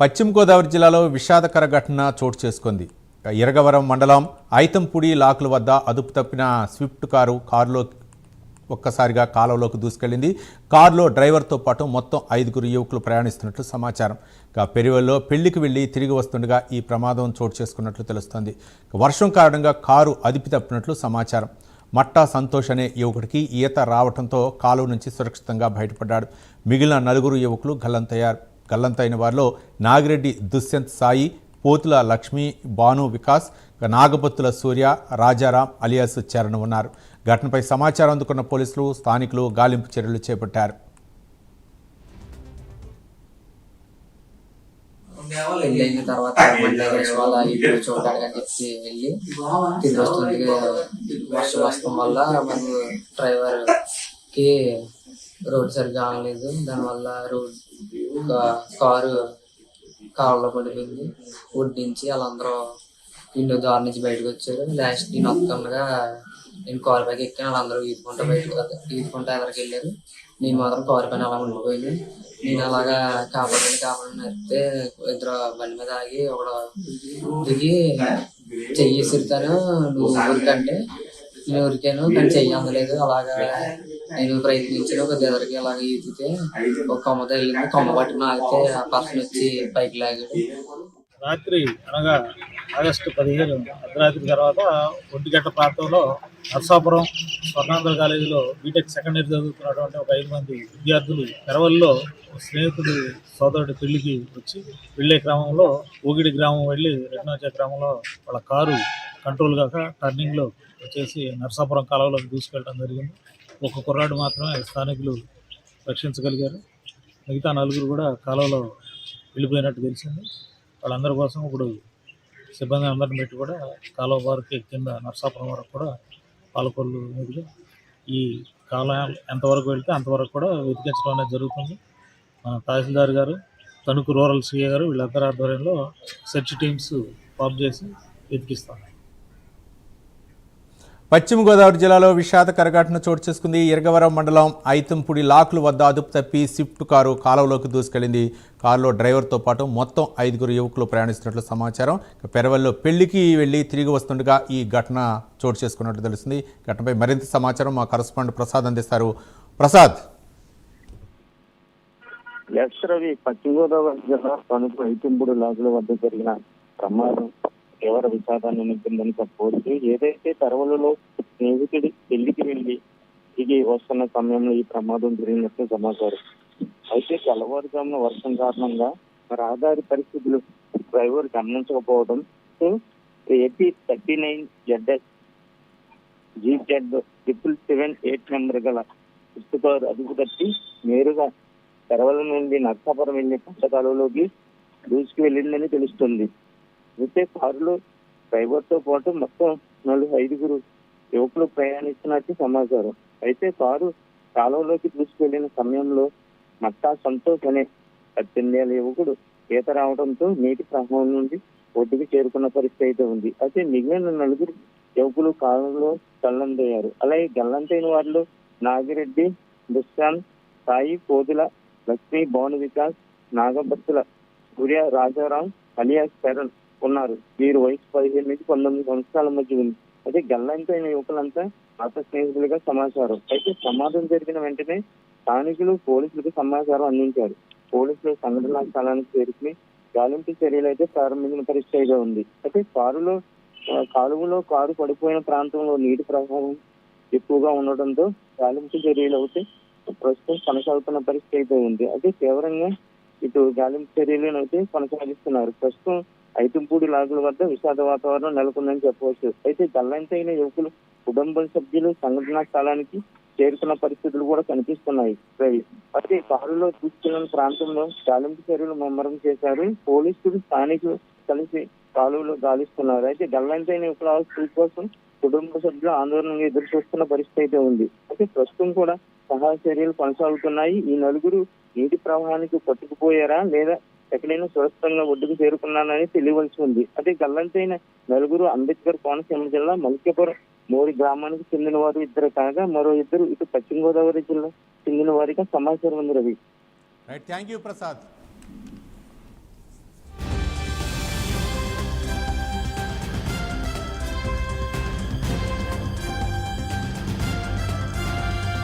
పశ్చిమ గోదావరి జిల్లాలో విషాదకర ఘటన చోటు చేసుకుంది. ఇరగవరం మండలం ఐతంపూడి లాకుల వద్ద అదుపు తప్పిన స్విఫ్ట్ కారులో ఒక్కసారిగా కాలువలోకి దూసుకెళ్లింది. కారులో డ్రైవర్తో పాటు మొత్తం 5 యువకులు ప్రయాణిస్తున్నట్లు సమాచారం. పెరివెల్లో పెళ్లికి వెళ్లి తిరిగి వస్తుండగా ఈ ప్రమాదం చోటు చేసుకున్నట్లు తెలుస్తోంది. వర్షం కారణంగా కారు అదుపు తప్పినట్లు సమాచారం. మట్టా సంతోష్ అనే యువకుడికి ఈత రావడంతో కాలువ నుంచి సురక్షితంగా బయటపడ్డాడు. మిగిలిన 4 యువకులు గల్లంతైన వారిలో నాగిరెడ్డి దుష్యంత్ సాయి, పోతుల లక్ష్మి, భాను వికాస్, నాగపత్తుల సూర్య, రాజారాం అలియాస్ చరణ్ ఉన్నారు. ఘటనపై సమాచారం అందుకున్న పోలీసులు, స్థానికులు గాలింపు చర్యలు చేపట్టారు. వెళ్ళిన తర్వాత చూడడానికి అని చెప్పి వెళ్ళి తిరిగి వస్తుంది. వర్షం వస్తాం వల్ల మనకు డ్రైవర్ కి రోడ్ సరిగ్గా ఆగలేదు. దానివల్ల కారు కారులో పడిపోయింది. వడ్డించి వాళ్ళందరూ ఇండో దారి నుంచి బయటకు వచ్చారు. లాస్ట్ నేను వస్తుండగా నేను కారు పైకి ఎక్కాను. వాళ్ళందరూ ఈదుకుంటా ఎదరికి వెళ్ళారు. నేను మాత్రం కారు పైన అలా ఉండిపోయింది. నేను అలాగా కాపాడి నడిపితే ఇద్దరు బండి మీద ఆగి ఒకడు దిగి చెయ్యి సిరుతాను, నువ్వు ఊరికంటే నేను ఊరికాను కానీ చెయ్యి అందలేదు. అలాగా నేను ప్రయత్నించాను. ఒక ఎదరికి అలాగ ఈదితే ఒక కొమ్మ తగిలింది. కొమ్మ పట్టుకుని ఆగితే ఆ పర్సన్ వచ్చి పైకి లాగాడు. రాత్రి అనగా ఆగస్టు 15 అర్ధరాత్రి తర్వాత 1 గంట ప్రాంతంలో నర్సాపురం స్వర్ణాంధ్ర కాలేజీలో బీటెక్ సెకండ్ ఇయర్ చదువుతున్నటువంటి ఒక 5 మంది విద్యార్థులు పెరవల్లో స్నేహితుడు సోదరుడి పెళ్లికి వచ్చి వెళ్ళే క్రమంలో ఊగిడి గ్రామం వెళ్ళి రెడ్నాచే గ్రామంలో వాళ్ళ కారు కంట్రోల్ కాక టర్నింగ్లో వచ్చేసి నర్సాపురం కాలువలోకి దూసుకెళ్ళడం జరిగింది. ఒక కుర్రాడు మాత్రమే స్థానికులు రక్షించగలిగారు. మిగతా 4 కూడా కాలువలో వెళ్ళిపోయినట్టు తెలిసింది. వాళ్ళందరి కోసం ఇప్పుడు సిబ్బంది అందరిని పెట్టి కూడా కాలువ వరకు కింద నర్సాపురం వరకు కూడా పాలకొల్లు మీదుగా ఈ కాలువ ఎంతవరకు వెళ్తే అంతవరకు కూడా వెతికించడం అనేది జరుగుతుంది. మన తహసీల్దార్ గారు, తణుకు రూరల్ సిఏ గారు వీళ్ళందరి ఆధ్వర్యంలో సెర్చ్ టీమ్స్ ఫామ్ చేసి వెతికిస్తారు. పశ్చిమ గోదావరి జిల్లాలో విషాదకర ఘటన చోటు చేసుకుంది. ఇరగవరం మండలం ఐతంపూడి లాకుల వద్ద అదుపు తప్పి స్విఫ్ట్ కారు కాలువలోకి దూసుకెళ్లింది. కారులో డ్రైవర్తో పాటు మొత్తం 5 యువకులు ప్రయాణిస్తున్నట్లు సమాచారం. పెరవల్లో పెళ్లికి వెళ్లి తిరిగి వస్తుండగా ఈ ఘటన చోటు చేసుకున్నట్లు తెలుస్తుంది. ఘటనపై మరింత సమాచారం మా కరెస్పాండెంట్ ప్రసాద్ అందిస్తారు. ప్రసాద్. రవి, పశ్చిమ గోదావరి జిల్లా తణుకు ఐతంపూడి లాకుల వద్ద జరిగిన ప్రమాదం తీవ్ర విషాదాన్ని నింపిందని చెప్పవచ్చు. ఏదైతే తెరవలలో స్నేహితుడి పెళ్లికి వెళ్లి తిరిగి వస్తున్న సమయంలో ఈ ప్రమాదం జరిగినట్లు సమాచారం. అయితే తెల్లవారుజామున వర్షం కారణంగా రహదారి పరిస్థితులు డ్రైవర్ గమనించకపోవడం ఏపీ 39 ZS GZ 777 నెంబర్ గల పుస్తకాలు అదుపు తప్పి నేరుగా తెరవల నుండి నర్సాపురం వెళ్లే పంట కాలువలోకి దూసుకు వెళ్ళిందని తెలుస్తుంది. అయితే కారులో డ్రైవర్తో పాటు మొత్తం 5 యువకులు ప్రయాణిస్తున్నట్టు సమాచారం. అయితే కారు కాలువలోకి దూసుకెళ్లిన సమయంలో మట్టా సంతోష్ అనే 18 ఏళ్ల యువకుడు ఈత రావడంతో నీటి ప్రవాహం నుండి ఒడ్డుకు చేరుకున్న పరిస్థితి అయితే ఉంది. అయితే మిగిలిన 4 యువకులు కాలంలో గల్లంతయ్యారు. అలాగే గల్లంతైన వారిలో నాగిరెడ్డి దుష్యంత్ సాయి, పోతుల లక్ష్మి, భాను వికాస్, నాగపత్తుల సూర్య, రాజారాం అలియాస్ చరణ్ ఉన్నారు. వీరు వయసు 15 నుంచి 19 సంవత్సరాల మధ్య ఉంది. అయితే గల్లంతైన యువకులంతా పాత స్నేహితులుగా సమాచారం. అయితే ప్రమాదం జరిగిన వెంటనే స్థానికులు పోలీసులకు సమాచారం అందించారు. పోలీసులు సంఘటనా స్థలానికి చేరుకుని గాలింపు చర్యలు అయితే ప్రారంభించిన పరిస్థితిగా ఉంది. అయితే కాలువలో కారు పడిపోయిన ప్రాంతంలో నీటి ప్రవాహం ఎక్కువగా ఉండడంతో గాలింపు చర్యలు అయితే ప్రస్తుతం కొనసాగుతున్న పరిస్థితి అయితే ఉంది. అయితే తీవ్రంగా ఇటు గాలింపు చర్యలను అయితే కొనసాగిస్తున్నారు. ప్రస్తుతం ఐతంపూడి లాకుల వద్ద విషాద వాతావరణం నెలకొందని చెప్పవచ్చు. అయితే గల్లంతైన యువకులు కుటుంబ సభ్యులు సంఘటనా స్థలానికి చేరుకున్న పరిస్థితులు కూడా కనిపిస్తున్నాయి. అయితే కారులో తీసుకెళ్లిన ప్రాంతంలో గాలింపు చర్యలు ముమ్మరం చేశారు. పోలీసులు, స్థానికులు కలిసి కాలువలో గాలిస్తున్నారు. అయితే గల్లంతైన యువకుల ఆస్తుల కోసం కుటుంబ సభ్యులు ఆందోళనగా ఎదురు చూస్తున్న పరిస్థితి అయితే ఉంది. అయితే ప్రస్తుతం కూడా సహాయ చర్యలు కొనసాగుతున్నాయి. ఈ 4 నీటి ప్రవాహానికి కొట్టుకుపోయారా లేదా ఎక్కడైనా సురక్షితంగా ఒడ్డుకు చేరుకున్నానని తెలియవలసి ఉంది. అదే గల్లంతైన 4 అంబేద్కర్ కోనసీమ జిల్లా మల్కేపురం మోరి గ్రామానికి చెందిన వారు 2 కాగా మరో 2 ఇటు పశ్చిమ గోదావరి జిల్లా చెందిన వారిగా సమాచారం ఉంది. రవి. Thank you Prasad.